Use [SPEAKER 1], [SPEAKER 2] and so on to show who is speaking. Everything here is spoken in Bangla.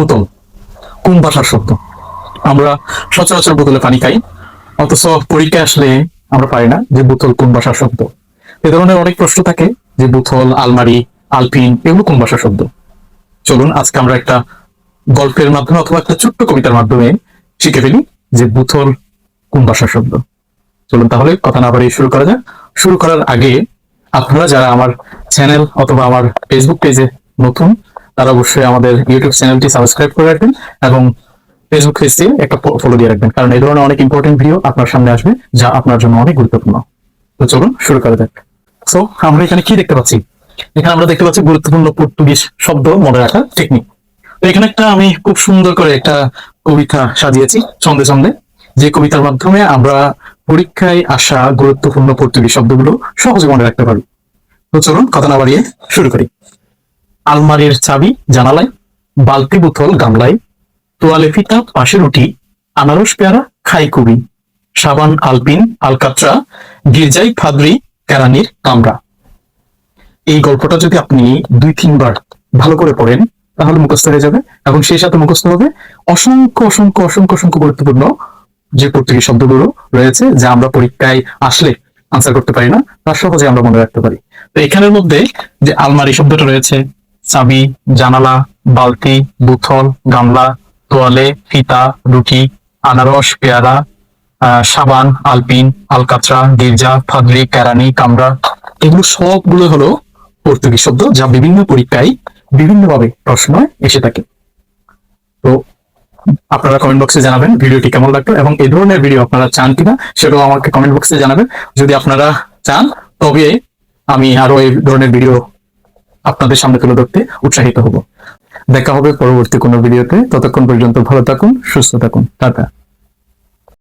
[SPEAKER 1] বোতল কোন ভাষার শব্দ? আমরা সচরাচর বোতলে পানি খাই, অথচ পরীক্ষায় আসলে আমরা পারি না যে বোতল কোন ভাষার শব্দ। এ ধরনের অনেক প্রশ্ন থাকে যে বোতল, আলমারি, আলপিন এগুলো কোন ভাষার শব্দ। চলুন আজকে আমরা একটা গল্পের মাধ্যমে অথবা একটা ছোট্ট কবিতার মাধ্যমে শিখে ফেলি যে বোতল কোন ভাষার শব্দ। চলুন তাহলে কথা না বাড়িয়ে শুরু করা যাক। শুরু করার আগে আপনারা যারা আমার চ্যানেল অথবা আমার ফেসবুক পেজে নতুন, তারা অবশ্যই আমাদের ইউটিউব চ্যানেলটি সাবস্ক্রাইব করে রাখবেন এবং ফেসবুক পেজটি একটা ফলো দিয়ে রাখবেন, কারণ এই ধরনের অনেক ইম্পর্টেন্ট ভিডিও আপনার সামনে আসবে যা আপনার জন্য অনেক গুরুত্বপূর্ণ। তো চলুন শুরু করা যাক। সো আমরা এখানে কি দেখতে পাচ্ছি? এখানে আমরা দেখতে পাচ্ছি গুরুত্বপূর্ণ পর্তুগিজ শব্দ মনে রাখার টেকনিক। তো এখানে একটা আমি খুব সুন্দর করে একটা কবিতা সাজিয়েছি ছন্দে ছন্দে, যে কবিতার মাধ্যমে আমরা পরীক্ষায় আসা গুরুত্বপূর্ণ পর্তুগিজ শব্দগুলো সহজে মনে রাখতে পারি। তো চলুন কথা না বাড়িয়ে শুরু করি। আলমারির চাবি জানালায়, বালতি বোতল গামলায়, তোয়ালে ফিতা পাশে রুটি, আনারস পেয়ারা খাই কুবি, সাবান আলপিন আলকাত্রা, গির্জাই ফাদ্রি কেরানির কামরা। এই গল্পটা যদি আপনি 2-3 বার ভালো করে পড়েন তাহলে মুখস্থ হয়ে যাবে, এবং সেই সাথে মুখস্থ হবে অসংখ্য অসংখ্য অসংখ্য অসংখ্য গুরুত্বপূর্ণ যে পর্তুগিজ শব্দগুলো রয়েছে যা আমরা পরীক্ষায় আসলে আনসার করতে পারি না, তার সহজে আমরা মনে রাখতে পারি। তো এখানের মধ্যে যে আলমারি শব্দটা রয়েছে, চাবি, জানালা, বালতি, বোতল, গামলা, তোয়ালে, ফিতা, রুটি, আনারস, পেয়ারা, সাবান, আলপিন, আলকাত্রা, গির্জা, ফাদ্রি, কেরানি, কামরা, এগুলো সবগুলো হলো পর্তুগিজ শব্দ যা বিভিন্ন পরীক্ষায় বিভিন্নভাবে প্রশ্ন এসে থাকে। তো আপনারা কমেন্ট বক্সে জানাবেন ভিডিওটি কেমন লাগলো এবং এই ধরনের ভিডিও আপনারা চান কিনা সেটাও আমাকে কমেন্ট বক্সে জানাবেন। যদি আপনারা চান তবে আমি আরো এই ধরনের ভিডিও আপনাদের সামনে তুলে ধরতে উৎসাহিত হব। দেখা হবে পরবর্তী কোনো ভিডিওতে। ততক্ষণ পর্যন্ত ভালো থাকুন, সুস্থ থাকুন, টাটা।